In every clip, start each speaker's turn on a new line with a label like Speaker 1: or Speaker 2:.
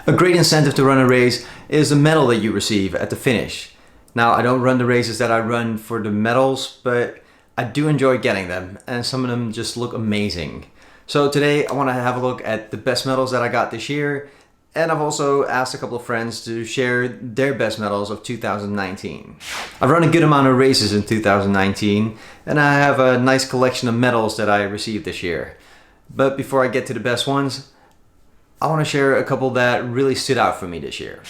Speaker 1: A great incentive to run a race is the medal that you receive at the finish. Now, I don't run the races that I run for the medals, but I do enjoy getting them, and some of them just look amazing. So today I want to have a look at the best medals that I got this year, and I've also asked a couple of friends to share their best medals of 2019. I've run a good amount of races in 2019, and I have a nice collection of medals that I received this year. But before I get to the best ones, I want to share a couple that really stood out for me this year.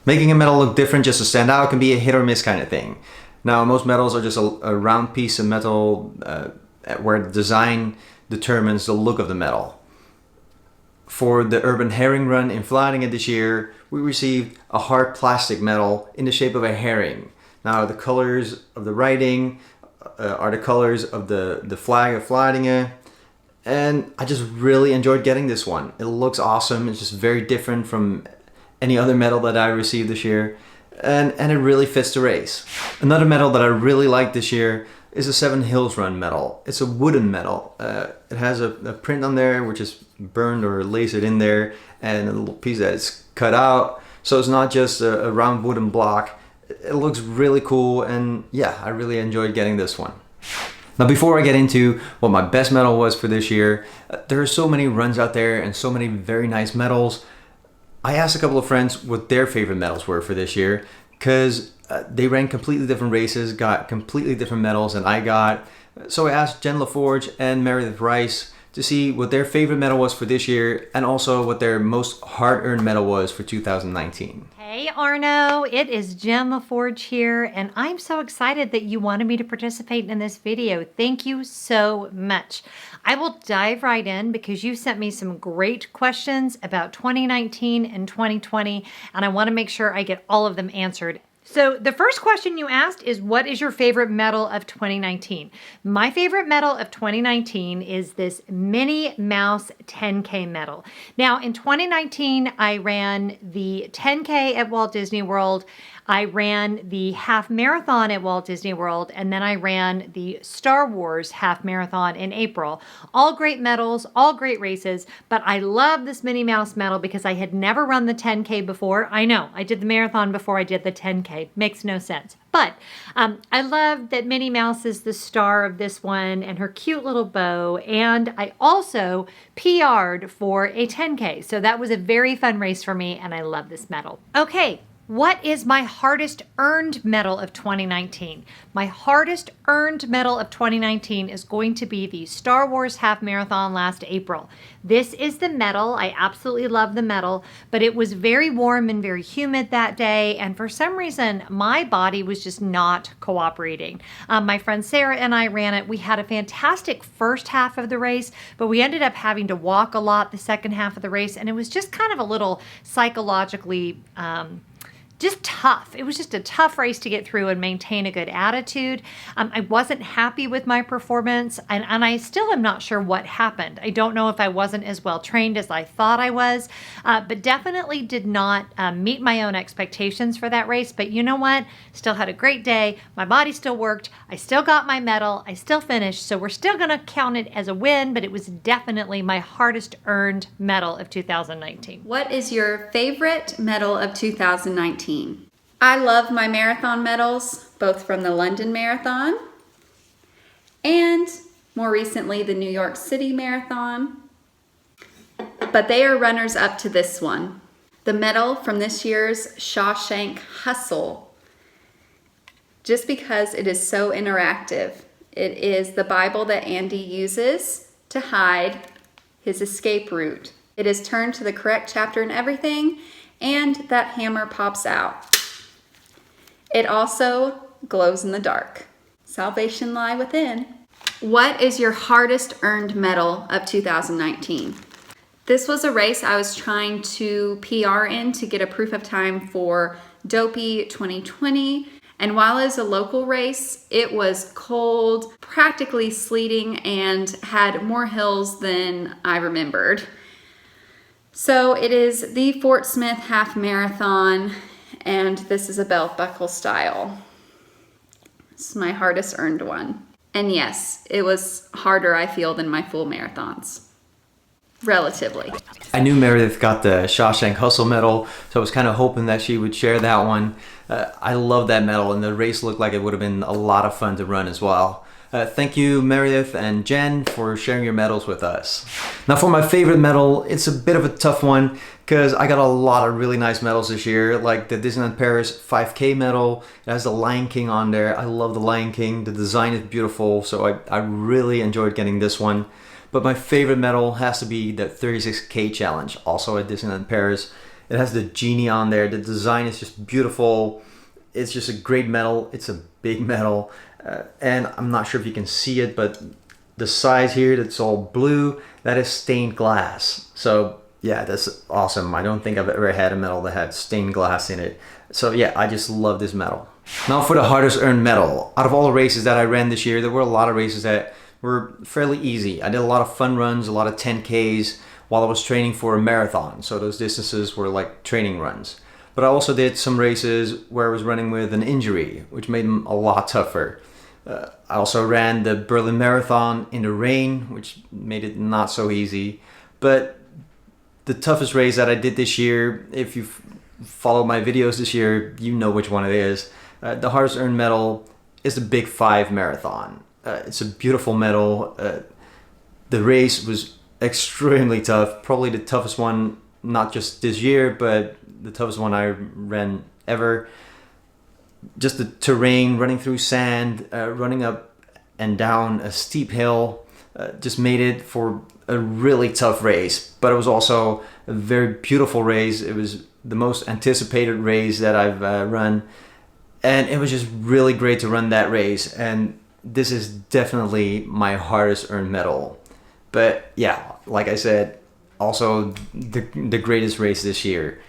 Speaker 1: Making a medal look different just to stand out can be a hit or miss kind of thing. Now, most medals are just a round piece of metal where the design determines the look of the medal. For the Urban Herring Run in Vlaardingen this year, we received a hard plastic medal in the shape of a herring. Now, the colors of the writing are the colors of the flag of Vlaardingen. And I just really enjoyed getting this one. It looks awesome. It's just very different from any other medal that I received this year. And it really fits the race. Another medal that I really like this year is a Seven Hills Run medal. It's a wooden medal. It has a print on there which is burned or lasered in there, and a little piece that is cut out. So it's not just a round wooden block. It looks really cool, and yeah, I really enjoyed getting this one. Now, before I get into what my best medal was for this year, there are so many runs out there and so many very nice medals. I asked a couple of friends what their favorite medals were for this year, because they ran completely different races, got completely different medals than I got. So I asked Jen Lefforge and Meredith to see what their favorite medal was for this year, and also what their most hard-earned medal was for 2019.
Speaker 2: Hey Arno, it is Jen Lefforge here, and I'm so excited that you wanted me to participate in this video. Thank you so much. I will dive right in because you sent me some great questions about 2019 and 2020, and I want to make sure I get all of them answered. So the first question you asked is, what is your favorite medal of 2019? My favorite medal of 2019 is this Minnie Mouse 10K medal. Now in 2019, I ran the 10K at Walt Disney World. I ran the half marathon at Walt Disney World, and then I ran the Star Wars half marathon in April. All great medals, all great races, but I love this Minnie Mouse medal because I had never run the 10K before. I know, I did the marathon before I did the 10K. Makes no sense. But I love that Minnie Mouse is the star of this one and her cute little bow. And I also PR'd for a 10K. So that was a very fun race for me, and I love this medal. Okay. What is my hardest earned medal of 2019? My hardest earned medal of 2019 is going to be the Star Wars half marathon last April. This is the medal. I absolutely love the medal, but it was very warm and very humid that day, and for some reason my body was just not cooperating. My friend Sarah and I ran it. We had a fantastic first half of the race, but we ended up having to walk a lot the second half of the race, and it was just kind of a little psychologically just tough. It was just a tough race to get through and maintain a good attitude. I wasn't happy with my performance, and I still am not sure what happened. I don't know if I wasn't as well trained as I thought I was, but definitely did not meet my own expectations for that race. But you know what? Still had a great day. My body still worked. I still got my medal. I still finished. So we're still going to count it as a win, but it was definitely my hardest earned medal of 2019.
Speaker 3: What is your favorite medal of 2019? I love my marathon medals, both from the London Marathon and more recently the New York City Marathon, but they are runners up to this one. The medal from this year's Shawshank Hustle, just because it is so interactive. It is the Bible that Andy uses to hide his escape route. It is turned to the correct chapter and everything, and that hammer pops out. It also glows in the dark. Salvation lie within. What is your hardest earned medal of 2019? This was a race I was trying to PR in to get a proof of time for Dopey 2020. And while it was a local race, it was cold, practically sleeting, and had more hills than I remembered. So it is the Fort Smith Half Marathon, and this is a belt buckle style. This is my hardest earned one. And yes, it was harder, I feel, than my full marathons. relatively.
Speaker 1: I knew Meredith got the Shawshank Hustle medal, so I was kind of hoping that she would share that one. I love that medal, and the race looked like it would have been a lot of fun to run as well. Thank you, Meredith and Jen, for sharing your medals with us. Now for my favorite medal, it's a bit of a tough one because I got a lot of really nice medals this year, like the Disneyland Paris 5K medal. It has the Lion King on there. I love the Lion King. The design is beautiful, so I really enjoyed getting this one. But my favorite medal has to be the 36K challenge, also at Disneyland Paris. It has the genie on there. The design is just beautiful. It's just a great medal. It's a big medal. And I'm not sure if you can see it, but the size here that's all blue, that is stained glass. So yeah, that's awesome. I don't think I've ever had a medal that had stained glass in it. So yeah, I just love this medal. Now for the hardest earned medal. Out of all the races that I ran this year, there were a lot of races that were fairly easy. I did a lot of fun runs, a lot of 10Ks while I was training for a marathon. So those distances were like training runs. But I also did some races where I was running with an injury, which made them a lot tougher. I also ran the Berlin Marathon in the rain, which made it not so easy. But the toughest race that I did this year, if you've followed my videos this year, you know which one it is. The hardest earned medal is the Big 5 Marathon. It's a beautiful medal. The race was extremely tough, probably the toughest one, not just this year, but the toughest one I ran ever. Just the terrain, running through sand, running up and down a steep hill, just made it for a really tough race. But it was also a very beautiful race. It was the most anticipated race that I've run. And it was just really great to run that race. And this is definitely my hardest earned medal. But yeah, like I said, also the greatest race this year.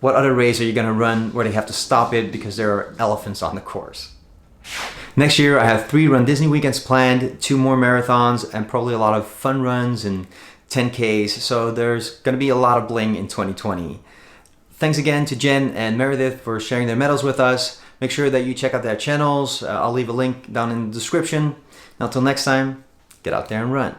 Speaker 1: What other race are you going to run where they have to stop it because there are elephants on the course? Next year I have 3 Run Disney weekends planned, 2 more marathons, and probably a lot of fun runs and 10Ks. So there's going to be a lot of bling in 2020. Thanks again to Jen and Meredith for sharing their medals with us. Make sure that you check out their channels. I'll leave a link down in the description. Now till next time, get out there and run.